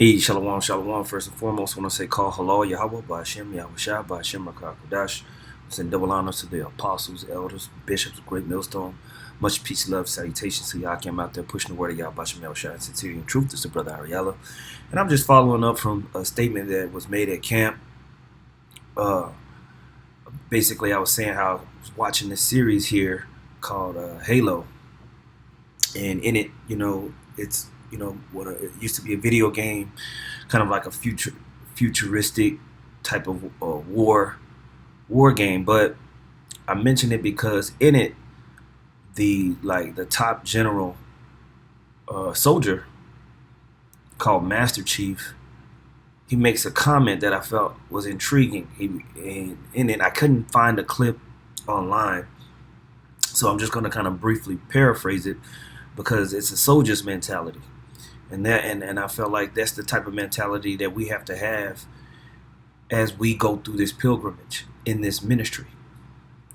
Hey, shalom, shalom. First and foremost, I want to say call halal Yahweh, Ba'ashem, Yahweh Shah, Ba'ashem, Rakakadosh. Send double honors to the apostles, elders, bishops, great millstone. Much peace, love, salutations to y'all came out there pushing the word of Yahweh, Ba'ashem, Yahweh Shah, and sincerity and truth. This is the brother Ariella. And I'm just following up from a statement that was made at camp. Uh, Basically, I was saying how I was watching this series here called Halo. And in it, it's, what it used to be a video game, kind of like a futuristic type of war game. But I mention it because in it, the top general soldier called Master Chief, he makes a comment that I felt was intriguing. And in it, I couldn't find a clip online, so I'm just going to kind of briefly paraphrase it because it's a soldier's mentality. And I felt like that's the type of mentality that we have to have as we go through this pilgrimage in this ministry.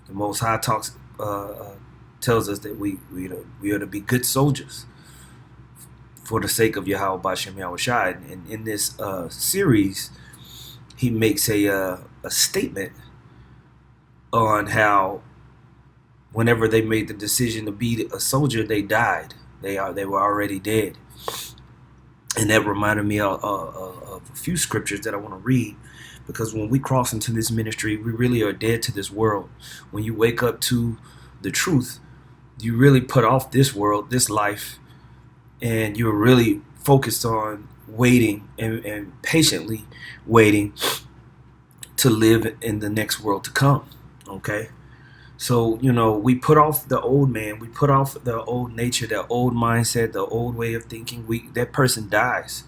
The Most High tells us that we are to be good soldiers for the sake of Yahweh Ba'ashem Yahweh Shai. And in this series, he makes a statement on how whenever they made the decision to be a soldier, they died. They were already dead. And that reminded me of a few scriptures that I want to read, because when we cross into this ministry, we really are dead to this world. When you wake up to the truth, you really put off this world, this life, and you're really focused on waiting and patiently waiting to live in the next world to come. Okay? So, we put off the old man, we put off the old nature, the old mindset, the old way of thinking. That person dies,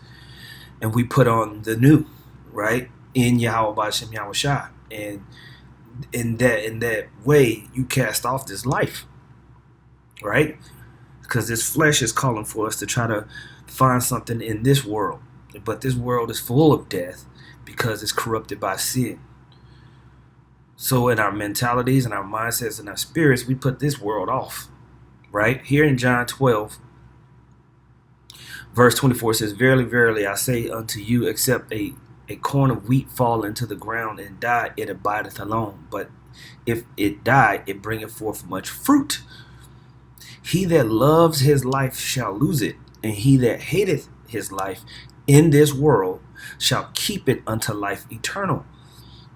and we put on the new, right? In Yahweh Ba'ashem Yahweh Shai. And in that way, you cast off this life, right? Because this flesh is calling for us to try to find something in this world. But this world is full of death because it's corrupted by sin. So in our mentalities and our mindsets and our spirits, we put this world off, right? Here in John 12, verse 24 says, Verily, verily, I say unto you, except a corn of wheat fall into the ground and die, it abideth alone. But if it die, it bringeth forth much fruit. He that loves his life shall lose it, and he that hateth his life in this world shall keep it unto life eternal.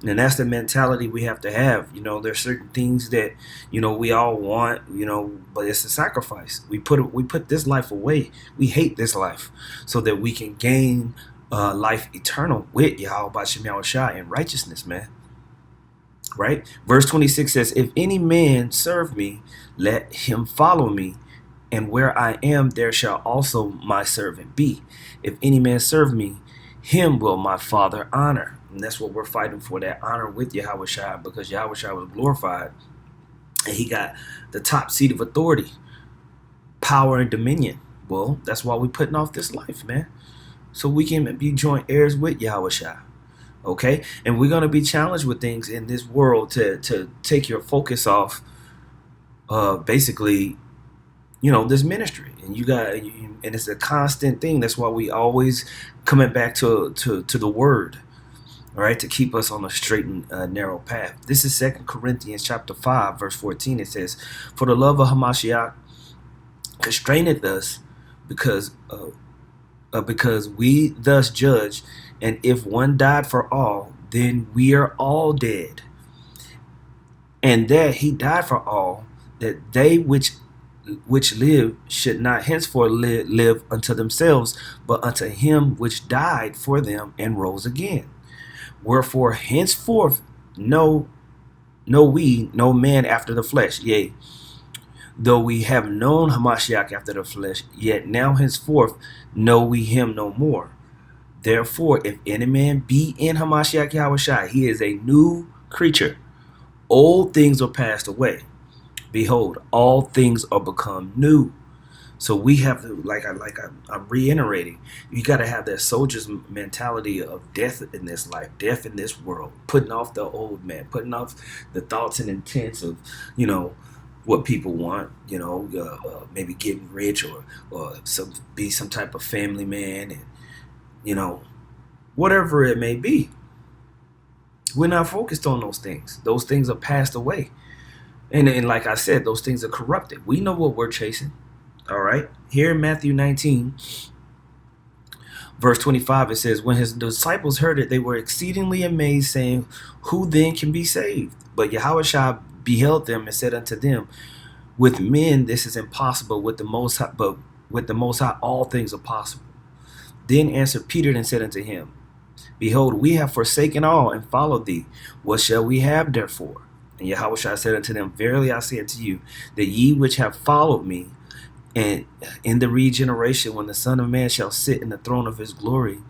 And that's the mentality we have to have. There's certain things that, we all want, but it's a sacrifice. We put this life away. We hate this life so that we can gain life eternal with Yahweh Ba'ashem Yahweh Shai in righteousness, man. Right? Verse 26 says, If any man serve me, let him follow me, and where I am, there shall also my servant be. If any man serve me, him will my Father honor. And that's what we're fighting for, that honor with Yahweh Shai, because Yahweh Shai was glorified and he got the top seat of authority, power, and dominion. Well, that's why we're putting off this life, man, so we can be joint heirs with Yahweh Shai. Okay? And we're going to be challenged with things in this world to take your focus off basically, this ministry. And and it's a constant thing. That's why we always coming back to the word. All right, to keep us on a straight and narrow path. This is 2 Corinthians chapter 5, verse 14. It says, For the love of Hamashiach constraineth us, because we thus judge, and if one died for all, then we are all dead. And that he died for all, that they which live should not henceforth live unto themselves, but unto him which died for them and rose again. Wherefore henceforth know we no man after the flesh. Yea, though we have known Hamashiach after the flesh, yet now henceforth know we him no more. Therefore, if any man be in Hamashiach Yahweh Shai, he is a new creature. Old things are passed away. Behold, all things are become new. So we have to, I'm reiterating, you got to have that soldier's mentality of death in this life, death in this world, putting off the old man, putting off the thoughts and intents of, what people want, maybe getting rich or be some type of family man and you know, whatever it may be. We're not focused on those things. Those things are passed away. And like I said, those things are corrupted. We know what we're chasing. All right. Here in Matthew 19, verse 25, it says, when his disciples heard it, they were exceedingly amazed, saying, who then can be saved? But Yahushua beheld them and said unto them, with men this is impossible, with the Most High, but with the Most High all things are possible. Then answered Peter and said unto him, behold, we have forsaken all and followed thee. What shall we have therefore? And Yahushua said unto them, verily I say unto you, that ye which have followed me, and in the regeneration, when the Son of Man shall sit in the throne of his glory,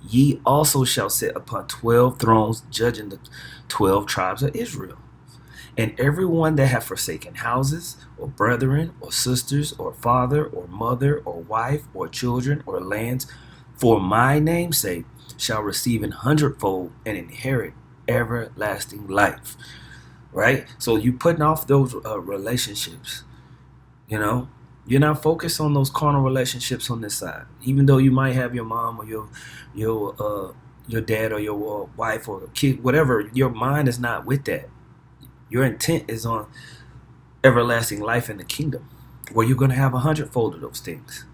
ye also shall sit upon 12 thrones, judging the 12 tribes of Israel. And every one that hath forsaken houses, or brethren, or sisters, or father, or mother, or wife, or children, or lands, for my name's sake, shall receive an hundredfold and inherit everlasting life. Right? So you putting off those relationships. You know, you're not focused on those carnal relationships on this side. Even though you might have your mom or your dad or your wife or kid, whatever, your mind is not with that. Your intent is on everlasting life in the kingdom, where you're going to have a hundredfold of those things.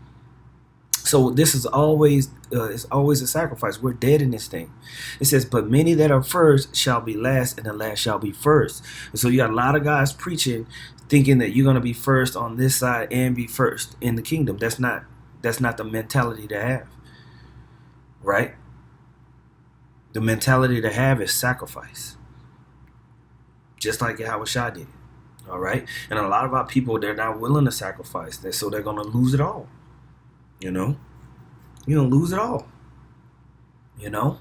So this is always it's always a sacrifice. We're dead in this thing. It says, but many that are first shall be last, and the last shall be first. And so you got a lot of guys preaching, thinking that you're going to be first on this side and be first in the kingdom. That's not the mentality to have, right? The mentality to have is sacrifice, just like Yahushua did it. All right, and a lot of our people, they're not willing to sacrifice, so they're going to lose it all. You know, you're going to lose it all. You know,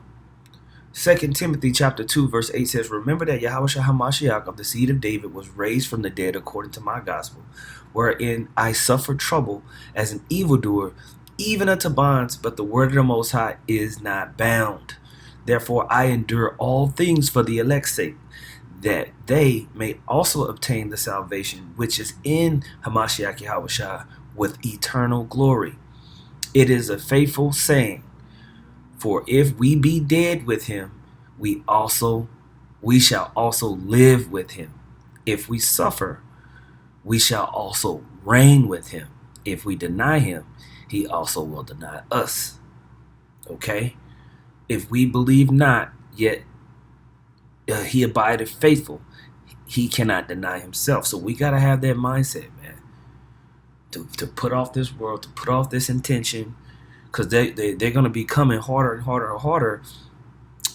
2 Timothy chapter 2 verse 8 says, remember that Yahushua HaMashiach of the seed of David was raised from the dead according to my gospel, wherein I suffered trouble as an evildoer, even unto bonds, but the word of the Most High is not bound. Therefore I endure all things for the elect's sake, that they may also obtain the salvation which is in Hamashiach Yahushua with eternal glory. It is a faithful saying, for if we be dead with him, we shall also live with him. If we suffer, we shall also reign with him. If we deny him, he also will deny us. Okay? If we believe not, yet he abideth faithful, he cannot deny himself. So we got to have that mindset, man, to put off this world, to put off this intention, because they're going to be coming harder and harder and harder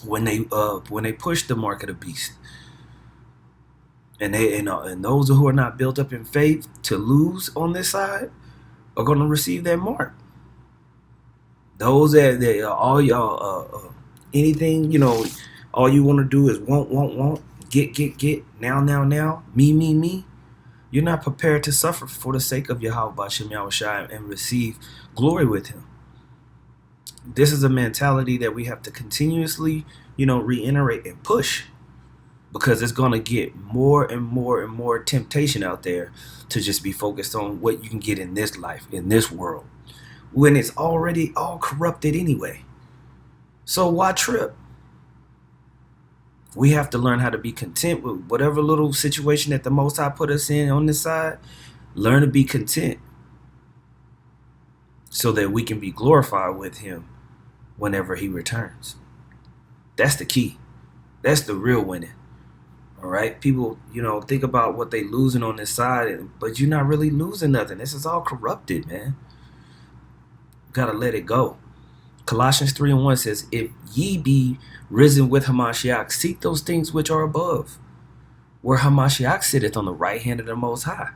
when they push the mark of the beast. And those who are not built up in faith to lose on this side are going to receive that mark. Those that all y'all anything, all you want to do is want, get, now, me. You're not prepared to suffer for the sake of Yahweh B'Shem Yahushua and receive glory with him. This is a mentality that we have to continuously, reiterate and push, because it's going to get more and more and more temptation out there to just be focused on what you can get in this life, in this world, when it's already all corrupted anyway. So why trip? We have to learn how to be content with whatever little situation that the Most High put us in on this side. Learn to be content so that we can be glorified with him whenever he returns. That's the key. That's the real winning. All right? People, think about what they losing on this side, but you're not really losing nothing. This is all corrupted, man. Got to let it go. Colossians 3:1 says, if ye be risen with Hamashiach, seek those things which are above, where Hamashiach sitteth on the right hand of the Most High.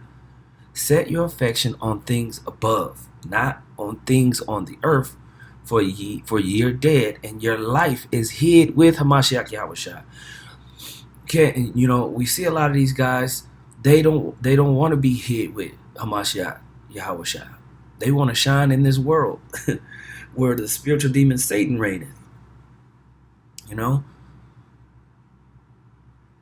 Set your affection on things above, not on things on the earth, for ye are dead, and your life is hid with Hamashiach Yahushua. Okay, and we see a lot of these guys, they don't want to be hid with Hamashiach Yahushua. They want to shine in this world where the spiritual demon Satan reigneth.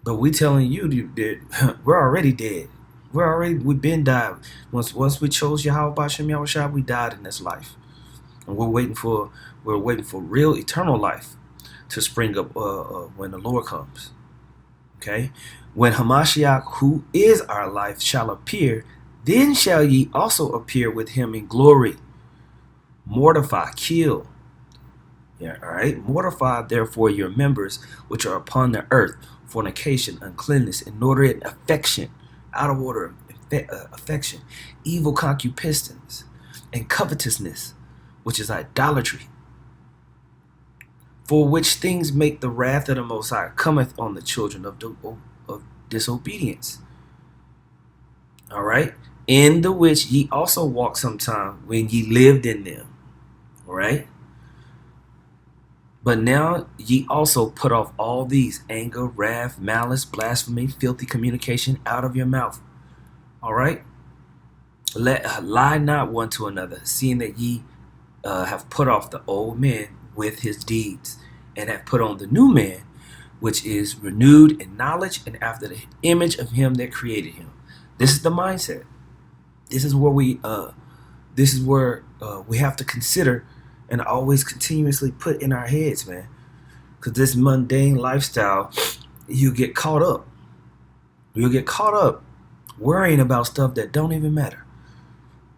But we telling you that we're already dead. We've been died. Once we chose Yahweh B'Shem Yahushua, we died in this life. And we're waiting for real eternal life to spring up when the Lord comes. Okay? When Hamashiach, who is our life, shall appear, then shall ye also appear with him in glory. Mortify, kill. Yeah, all right. Mortify therefore your members which are upon the earth, fornication, uncleanness, inordinate affection, out of order affection, evil concupiscence, and covetousness, which is idolatry. For which things make the wrath of the Most High cometh on the children of disobedience. All right, in the which ye also walked sometime when ye lived in them. All right. But now ye also put off all these: anger, wrath, malice, blasphemy, filthy communication out of your mouth. All right? Lie not one to another, seeing that ye have put off the old man with his deeds, and have put on the new man, which is renewed in knowledge and after the image of him that created him. This is the mindset. This is where we have to consider and always continuously put in our heads, man. Because this mundane lifestyle, you get caught up. You'll get caught up worrying about stuff that don't even matter,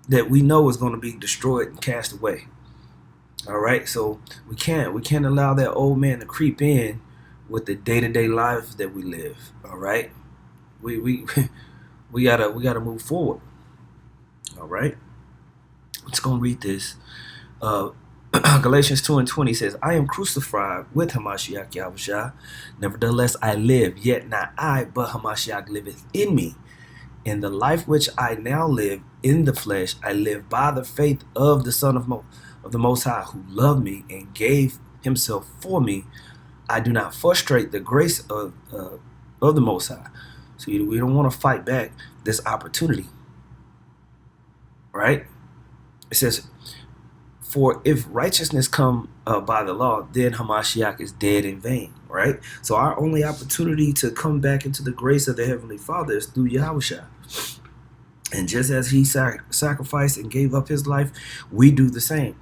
that we know is going to be destroyed and cast away. All right, so we can't allow that old man to creep in with the day-to-day life that we live. All right, we gotta move forward. All right, let's go read this. Galatians 2:20 says, I am crucified with Hamashiach Yahushua. Nevertheless I live, yet not I, but Hamashiach liveth in me. In the life which I now live in the flesh, I live by the faith of the Son of the Most High, who loved me and gave himself for me. I do not frustrate the grace of the Most High. So we don't want to fight back this opportunity. Right? It says, for if righteousness come by the law, then Hamashiach is dead in vain. Right? So our only opportunity to come back into the grace of the Heavenly Father is through Yahushua. And just as he sacrificed and gave up his life, we do the same.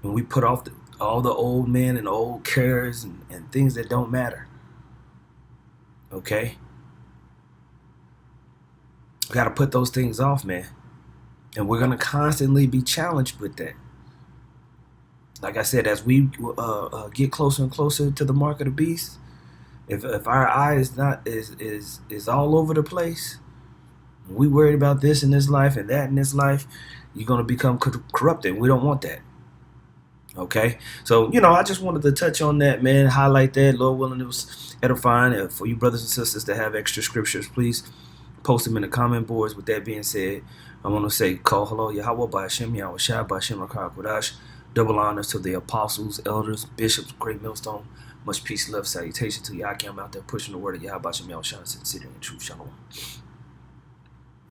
And we put off all the old men and old cares and things that don't matter. Okay? We got to put those things off, man. And we're going to constantly be challenged with that. Like I said, as we get closer and closer to the mark of the beast, if our eye is all over the place, we worried about this in this life and that in this life, you're going to become corrupted. We don't want that. Okay? So, I just wanted to touch on that, man, highlight that. Lord willing, it was edifying. For you brothers and sisters that have extra scriptures, please post them in the comment boards. With that being said, I want to say, call hello, Yahweh, by Hashem, Yahushua, by Hashem, Kodash. Double honors to the apostles, elders, bishops, great millstone. Much peace, love, salutation to Yakim out there pushing the word of Yahweh, Hashem, Yahushua, sincerity and truth. Shalom.